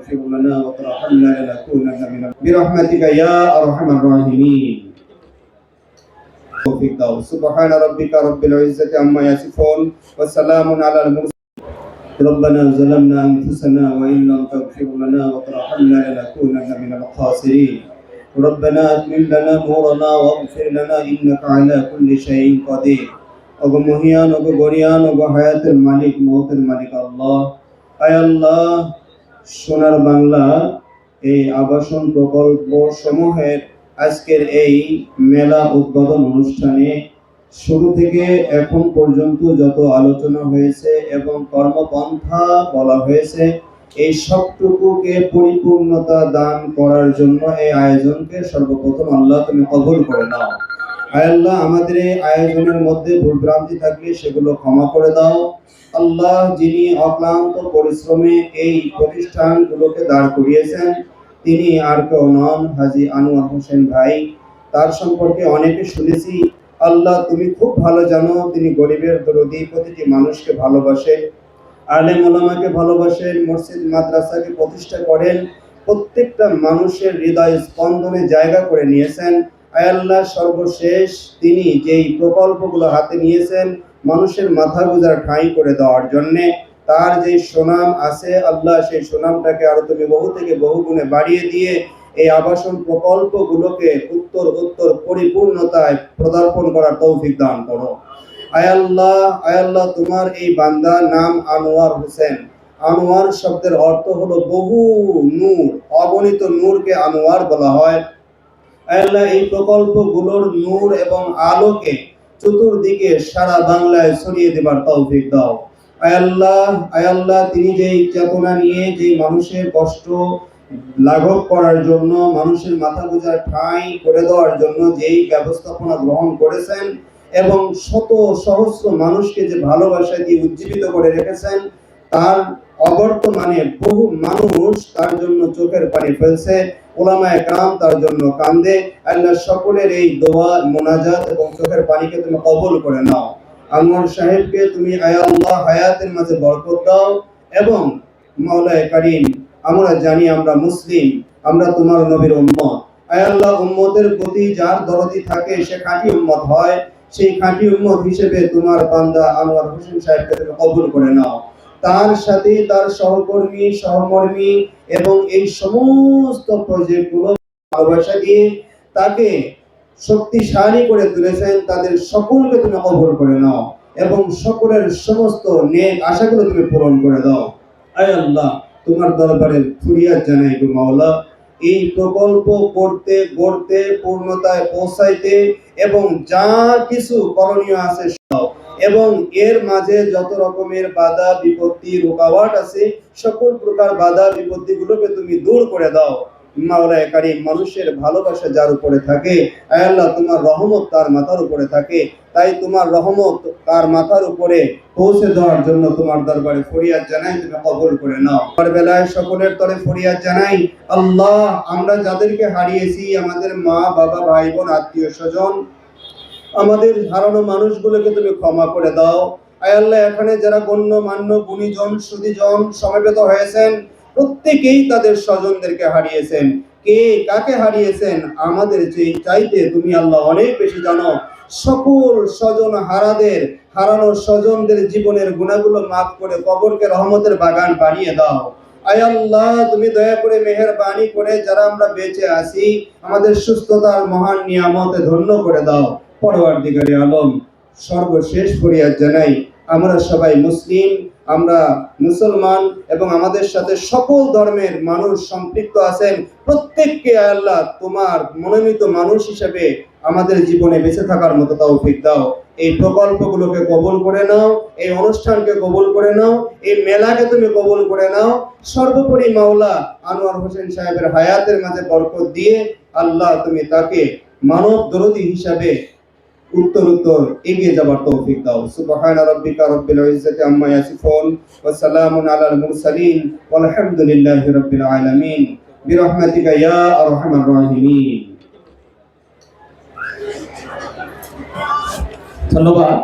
تغفر لنا وترحمنا لنكونن من برحمتك يا أرحم الراحمين توفيق দাও سبحان ربك رب العزة عما يصفون وسلام على المرسلين ربنا ظلمنا أنفسنا وإن لم تغفر لنا وترحمنا لنكونن من الخاسرين ربنا أتمم لنا نورنا واغفر لنا إنك على كل شيء قدير ওগো মহিয়ান ওগো গরিয়ান ওগো হায়াতের মালিক মওতের মালিক আল্লাহ আয় আল্লাহ সোনার বাংলা এই আবাসন প্রকল্প সমূহের আজকের এই মেলা উদ্বোধন অনুষ্ঠানে শুরু থেকে এখন পর্যন্ত যত আলোচনা হয়েছে এবং কর্মপন্থা বলা হয়েছে এই সবটুকুকে পরিপূর্ণতা দান করার জন্য এই আয়োজনকে সর্বপ্রথম আল্লাহ তুমি কবুল করে নাও। আয় আল্লাহ আমাদের এই আয়োজনের মধ্যে ভুলভ্রান্তি থাকলে সেগুলো ক্ষমা করে দাও। আল্লাহ যিনি অক্লান্ত পরিশ্রমে এই প্রতিষ্ঠানগুলোকে দাঁড় করিয়েছেন তিনি আর কেউ নন, হাজী আনোয়ার হোসেন ভাই। তার সম্পর্কে অনেকে শুনেছি। আল্লাহ তুমি খুব ভালো জানো তিনি গরিবের দরদি, প্রতিটি মানুষকে ভালোবাসেন, আলেম ওলামাকে ভালোবাসেন, মসজিদ মাদ্রাসাকে প্রতিষ্ঠা করেন, প্রত্যেকটা মানুষের হৃদয় স্পন্দনে জায়গা করে নিয়েছেন। আয় আল্লাহ সর্বশেষ তিনি যেই প্রকল্পগুলো হাতে নিয়েছেন মানুষের মাথা গোঁজার ঠাঁই করে দেওয়ার জন্যে, তার যে সুনাম আছে আল্লাহ সেই সুনামটাকে আরো তুমি বহু থেকে বহু গুণে বাড়িয়ে দিয়ে এই আবাসন প্রকল্পগুলোকে উত্তর পরিপূর্ণতায় পদার্পণ করার তৌফিক দান করো। আয় আল্লাহ তোমার এই বান্দা নাম আনোয়ার হোসেন। আনোয়ার শব্দের অর্থ হলো বহু নূর, অগণিত নূরকে আনোয়ার বলা হয়। আয় আল্লাহ এই প্রকল্পগুলোর নূর এবং আলোকে চতুর্দিকে সারা বাংলায় ছড়িয়ে দেবার তৌফিক দাও। আয় আল্লাহ তিনি যেই চেতনা নিয়ে যে মানুষের কষ্ট লাঘব করার জন্য, মানুষের মাথা গোঁজার ঠাঁই করে দেওয়ার জন্য যেই ব্যবস্থাপনা গ্রহণ করেছেন এবং শত সহস্র মানুষকে যে ভালোবাসা দিয়ে উজ্জীবিত করে রেখেছেন, তার অবর্তমানে বহু মানুষ তার জন্য চোখের পানি ফেলছে, ওলামায়ে কেরাম তার জন্য কান্দে। আল্লাহ সকলের এই দোয়া মোনাজাত এবং চোখের পানিকে তুমি কবুল করে নাও। আনোয়ার সাহেবকে তুমি আয় আল্লাহ হায়াতের মাঝে বরকত দাও এবং মাওলায়ে কারীম আমরা জানি আমরা মুসলিম, আমরা তোমার নবীর উম্মত। আয় আল্লাহ উম্মতের প্রতি যার দরদি থাকে সে খাঁটি উম্মত হয়। সেই খাঁটি উম্মত হিসেবে তোমার বান্দা আনোয়ার হোসেন সাহেবকে তুমি কবুল করে নাও। তার সাথে তার সহমর্মী এবং এই সমস্ত প্রজেক্টগুলো ভালোবাসা দিয়ে তাকে শক্তিশালী করে তুলেছেন, তাদের সকলকে তুমি কবুল করে নাও এবং সকলের সমস্ত নেক আশাগুলো তুমি পূরণ করে দাও। আয় আল্লাহ তোমার দরবারে ফরিয়াদ জানাই গো মাওলা, এই প্রকল্প করতে গড়তে পূর্ণতায় পৌঁছাইতে এবং যা কিছু করণীয় আছে এবং এর মাঝে যত রকমের বাধা বিপত্তি রুকাওয়াট আছে সকল প্রকার বাধা বিপত্তি গুলোকে তুমি দূর করে দাও। মাওলায়ে কারীম মানুষের ভালোবাসা যার উপরে থাকে আয় আল্লাহ তোমার রহমত তার মাথার উপরে থাকে, তাই তোমার রহমত তার মাথার উপরে পৌঁছে দেওয়ার জন্য তোমার দরবারে ফরিয়াদ জানাই, তুমি কবুল করে নাও। বেলায় সকলের তরে ফরিয়াদ জানাই আল্লাহ আমরা যাদেরকে হারিয়েছি, আমাদের মা বাবা ভাই বোন আত্মীয় স্বজন, আমাদের হারানো মানুষগুলোকে তুমি ক্ষমা করে দাও। আয় আল্লাহ এখানে যারা গণ্যমান্য গুণীজন সুধীজন সমবেত হয়েছেন প্রত্যেকেই তাদের স্বজনদেরকে হারিয়েছেন। কে কাকে হারিয়েছেন আমাদের চাইতে তুমি আল্লাহ অনেক বেশি জানো। সকল স্বজন হারানো স্বজনদের জীবনের গুনাহগুলো মাফ করে কবরকে রহমতের বাগান বানিয়ে দাও। আয় আল্লাহ তুমি দয়া করে মেহেরবানি করে যারা আমরা বেঁচে আছি আমাদের সুস্থতার মহান নিয়ামতে ধন্য করে দাও। পরওয়ারদিগারে আলম সর্বশেষ ফরিয়াদ জানাই আমরা সবাই মুসলিম, আমরা মুসলমান এবং আমাদের সাথে সকল ধর্মের মানুষ সম্পৃক্ত আছেন, প্রত্যেককে আয় আল্লাহ তোমার মনোনীত মানুষ হিসেবে আমাদের জীবনে বেঁচে থাকার মতো তৌফিক দাও। এই প্রকল্পগুলোকে কবুল করে নাও, এই অনুষ্ঠানকে কবুল করে নাও, এই মেলাকে তুমি কবুল করে নাও। সর্বোপরি মাওলা আনোয়ার হোসেন সাহেবের হায়াতের মাঝে বরকত দিয়ে আল্লাহ তুমি তাকে মানব দরদি হিসাবে উত্তর এগিয়ে যাবার তৌফিক দাও। সুবহানা রাব্বিকা রাব্বিল ইজ্জাতি আম্মা ইয়াসিফুন ওয়া সালামুন আলাল মুরসালিন ওয়ালহামদুলিল্লাহি রাব্বিল আলামিন বিরহমাতিকা ইয়া আরহামার রাহিমিন। ধন্যবাদ।